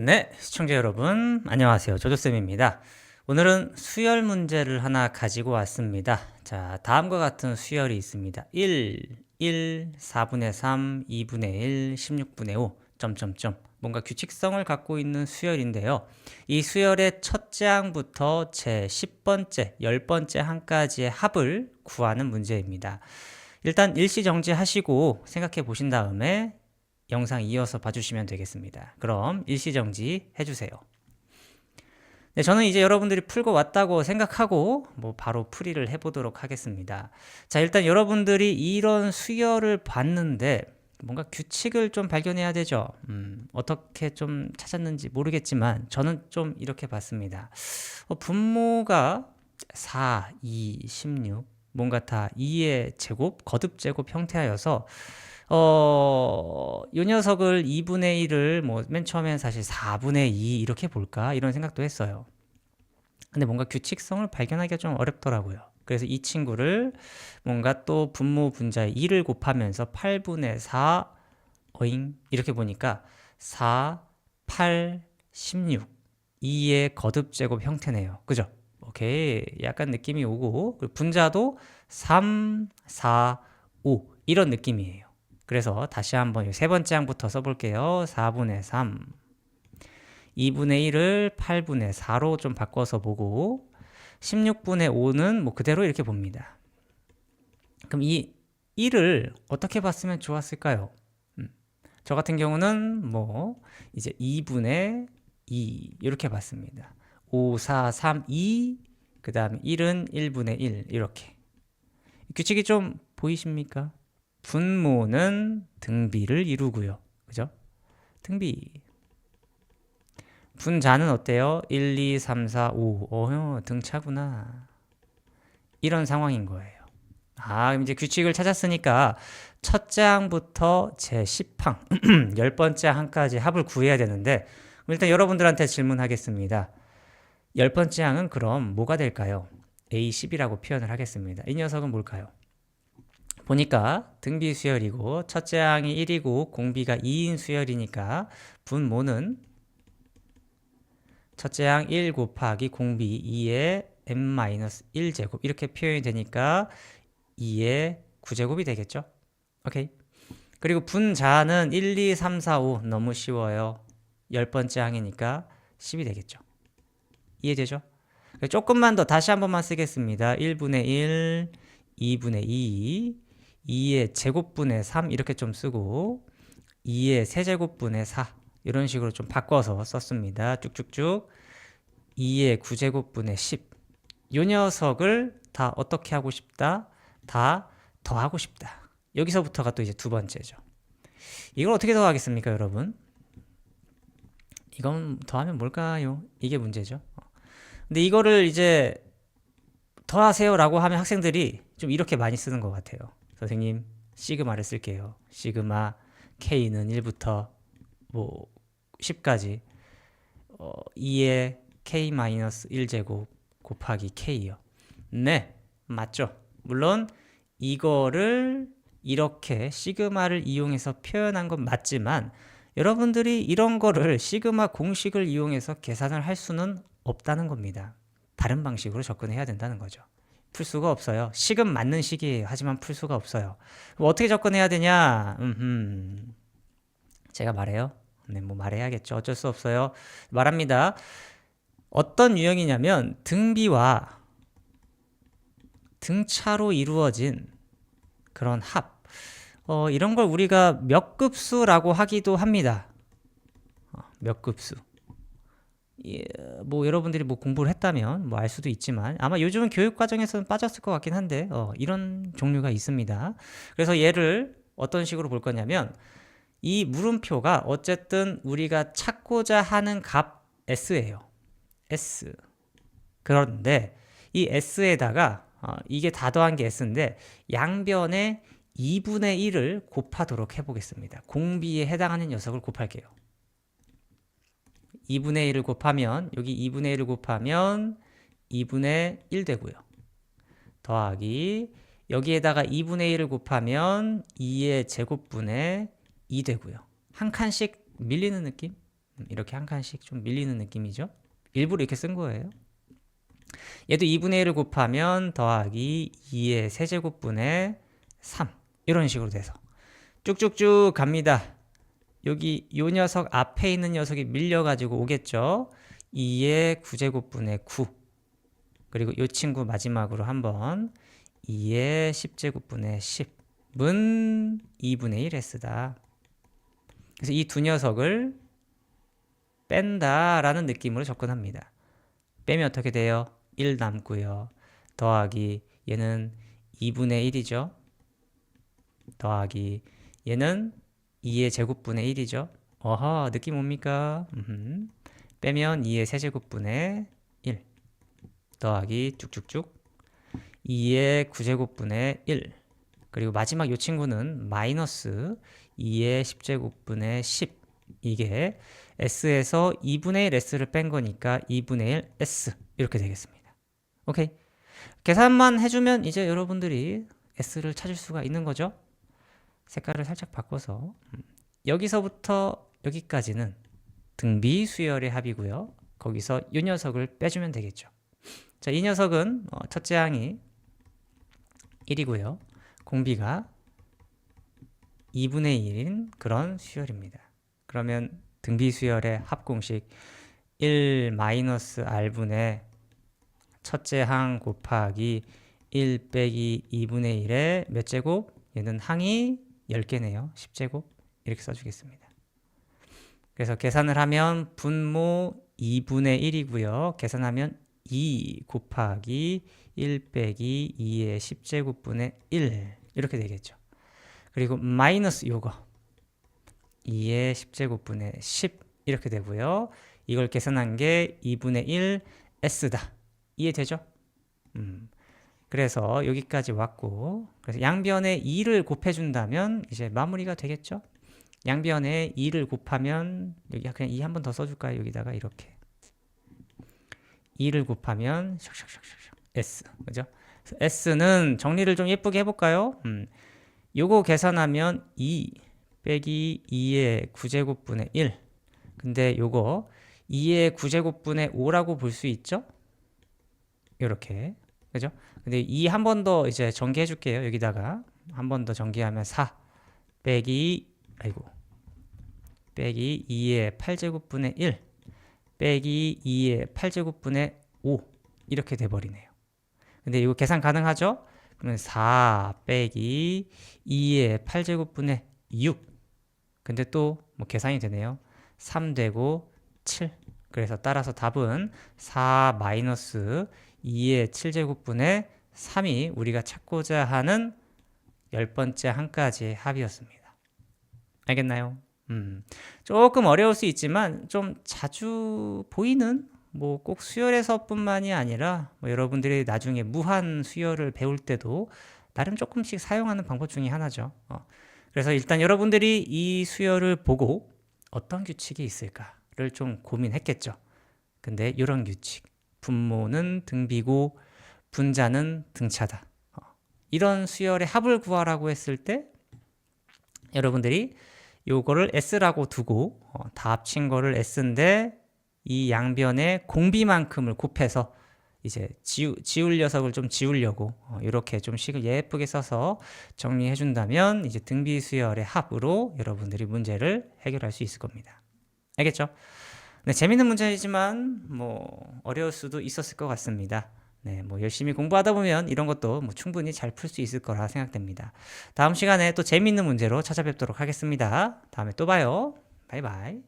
네, 시청자 여러분, 안녕하세요. 조조쌤입니다. 오늘은 수열 문제를 하나 가지고 왔습니다. 자, 다음과 같은 수열이 있습니다. 4분의 3, 2분의 1, 16분의 5, 점점점. 뭔가 규칙성을 갖고 있는 수열인데요. 이 수열의 첫째 항부터 제 10번째, 10번째 항까지의 합을 구하는 문제입니다. 일단 일시정지 하시고 생각해 보신 다음에 영상 이어서 봐주시면 되겠습니다. 그럼 일시정지 해주세요. 네, 저는 이제 여러분들이 풀고 왔다고 생각하고 바로 풀이를 해보도록 하겠습니다. 자, 일단 여러분들이 이런 수열을 봤는데 뭔가 규칙을 좀 발견해야 되죠. 어떻게 좀 찾았는지 모르겠지만 저는 좀 이렇게 봤습니다. 분모가 4, 2, 16 뭔가 다 2의 제곱, 거듭 제곱 형태하여서 이 녀석을 2분의 1을 맨 처음엔 사실 4분의 2 이렇게 볼까? 이런 생각도 했어요. 근데 뭔가 규칙성을 발견하기가 좀 어렵더라고요. 그래서 이 친구를 뭔가 또 분모 분자에 2를 곱하면서 8분의 4 어잉 이렇게 보니까 4, 8, 16 2의 거듭 제곱 형태네요. 그죠? 오케이. 약간 느낌이 오고 그리고 분자도 3, 4, 5 이런 느낌이에요. 그래서 다시 한번 세 번째 항부터 써볼게요. 4분의 3 2분의 1을 8분의 4로 좀 바꿔서 보고 16분의 5는 그대로 이렇게 봅니다. 그럼 이 1을 어떻게 봤으면 좋았을까요? 저 같은 경우는 이제 2분의 2 이렇게 봤습니다. 5, 4, 3, 2 그 다음에 1은 1분의 1 이렇게. 규칙이 좀 보이십니까? 분모는 등비를 이루고요. 그죠? 등비. 분자는 어때요? 1, 2, 3, 4, 5. 등차구나. 이런 상황인 거예요. 그럼 이제 규칙을 찾았으니까 첫째 항부터 제 10항, 10번째 항까지 합을 구해야 되는데 일단 여러분들한테 질문하겠습니다. 10번째 항은 그럼 뭐가 될까요? A10이라고 표현을 하겠습니다. 이 녀석은 뭘까요? 보니까 등비 수열이고 첫째 항이 1이고 공비가 2인 수열이니까 분모는 첫째 항 1 곱하기 공비 2의 n-1제곱 이렇게 표현이 되니까 2의 9제곱이 되겠죠? 오케이. 그리고 분자는 1, 2, 3, 4, 5 너무 쉬워요. 10번째 항이니까 10이 되겠죠. 이해되죠? 조금만 더 다시 한 번만 쓰겠습니다. 1분의 1, 2분의 2, 2의 제곱분의 3 이렇게 좀 쓰고 2의 세제곱분의 4 이런 식으로 좀 바꿔서 썼습니다. 쭉쭉쭉 2의 9제곱분의 10 이 녀석을 다 어떻게 하고 싶다? 다 더하고 싶다. 여기서부터가 또 이제 두 번째죠. 이걸 어떻게 더하겠습니까, 여러분? 이건 더하면 뭘까요? 이게 문제죠. 근데 이거를 이제 더하세요 라고 하면 학생들이 좀 이렇게 많이 쓰는 것 같아요. 선생님, 시그마를 쓸게요. 시그마 K는 1부터 10까지 2의 K-1제곱 곱하기 K요. 네, 맞죠? 물론 이거를 이렇게 시그마를 이용해서 표현한 건 맞지만 여러분들이 이런 거를 시그마 공식을 이용해서 계산을 할 수는 없다는 겁니다. 다른 방식으로 접근해야 된다는 거죠. 풀 수가 없어요. 식은 맞는 식이에요. 하지만 풀 수가 없어요. 그럼 어떻게 접근해야 되냐? 제가 말해요. 네, 말해야겠죠. 어쩔 수 없어요. 말합니다. 어떤 유형이냐면 등비와 등차로 이루어진 그런 합. 이런 걸 우리가 몇 급수라고 하기도 합니다. 몇 급수. 여러분들이 공부를 했다면 알 수도 있지만 아마 요즘은 교육 과정에서는 빠졌을 것 같긴 한데 이런 종류가 있습니다. 그래서 얘를 어떤 식으로 볼 거냐면 이 물음표가 어쨌든 우리가 찾고자 하는 값 S예요. S. 그런데 이 S에다가 이게 다 더한 게 S인데 양변에 2분의 1을 곱하도록 해보겠습니다. 공비에 해당하는 녀석을 곱할게요. 2분의 1을 곱하면 여기 2분의 1을 곱하면 2분의 1 되고요. 더하기 여기에다가 2분의 1을 곱하면 2의 제곱분의 2 되고요. 한 칸씩 밀리는 느낌? 이렇게 한 칸씩 좀 밀리는 느낌이죠. 일부러 이렇게 쓴 거예요. 얘도 2분의 1을 곱하면 더하기 2의 세제곱분의 3 이런 식으로 돼서 쭉쭉쭉 갑니다. 여기 요 녀석 앞에 있는 녀석이 밀려가지고 오겠죠. 2의 9제곱분의 9 그리고 요 친구 마지막으로 한번 2의 10제곱분의 10은 2분의 1 S다. 그래서 이 두 녀석을 뺀다라는 느낌으로 접근합니다. 빼면 어떻게 돼요? 1 남고요. 더하기 얘는 2분의 1이죠. 더하기 얘는 2의 제곱분의 1이죠. 어허, 느낌 옵니까? 빼면 2의 세제곱분의 1 더하기 쭉쭉쭉 2의 9제곱분의 1 그리고 마지막 이 친구는 마이너스 2의 10제곱분의 10 이게 S에서 2분의 1 S를 뺀 거니까 2분의 1 S 이렇게 되겠습니다. 오케이. 계산만 해주면 이제 여러분들이 S를 찾을 수가 있는 거죠. 색깔을 살짝 바꿔서 여기서부터 여기까지는 등비 수열의 합이고요. 거기서 이 녀석을 빼주면 되겠죠. 자, 이 녀석은 첫째 항이 1이고요. 공비가 2분의 1인 그런 수열입니다. 그러면 등비 수열의 합공식 1 마이너스 R분의 첫째 항 곱하기 1 빼기 2분의 1의 몇 제곱? 얘는 항이 10개네요. 10제곱 이렇게 써주겠습니다. 그래서 계산을 하면 분모 2분의 1이고요. 계산하면 2 곱하기 1 빼기 2의 10제곱분의 1 이렇게 되겠죠. 그리고 마이너스 요거 2의 10제곱분의 10 이렇게 되고요. 이걸 계산한 게 2분의 1 S다. 이해되죠? 그래서 여기까지 왔고 그래서 양변에 2를 곱해준다면 이제 마무리가 되겠죠? 양변에 2를 곱하면 여기 그냥 2 한 번 더 써줄까요? 여기다가 이렇게 2를 곱하면 샥샥샥샥 S 그죠? S는 정리를 좀 예쁘게 해볼까요? 요거 계산하면 2 빼기 2의 9제곱분의 1 근데 요거 2의 9제곱분의 5라고 볼 수 있죠? 요렇게 그죠? 근데 2 한 번 더 이제 전개해 줄게요. 여기다가 한 번 더 전개하면 4 빼기 빼기 2의 8제곱분의 1 빼기 2의 8제곱분의 5 이렇게 돼버리네요. 근데 이거 계산 가능하죠? 그러면 4 빼기 2의 8제곱분의 6 근데 또 뭐 계산이 되네요. 3 되고 7 그래서 따라서 답은 4 마이너스 2의 7제곱분의 3이 우리가 찾고자 하는 10번째 항까지의 합이었습니다. 알겠나요? 조금 어려울 수 있지만 좀 자주 보이는 뭐 꼭 수열에서뿐만이 아니라 뭐 여러분들이 나중에 무한 수열을 배울 때도 나름 조금씩 사용하는 방법 중에 하나죠. 그래서 일단 여러분들이 이 수열을 보고 어떤 규칙이 있을까를 좀 고민했겠죠. 근데 이런 규칙 분모는 등비고 분자는 등차다. 이런 수열의 합을 구하라고 했을 때 여러분들이 요거를 S라고 두고 다 합친 거를 S인데 이 양변의 공비만큼을 곱해서 이제 지울 녀석을 좀 지우려고 이렇게 좀 식을 예쁘게 써서 정리해 준다면 이제 등비 수열의 합으로 여러분들이 문제를 해결할 수 있을 겁니다. 알겠죠? 네, 재밌는 문제이지만 뭐 어려울 수도 있었을 것 같습니다. 네, 뭐 열심히 공부하다 보면 이런 것도 뭐 충분히 잘 풀 수 있을 거라 생각됩니다. 다음 시간에 또 재밌는 문제로 찾아뵙도록 하겠습니다. 다음에 또 봐요. 바이바이.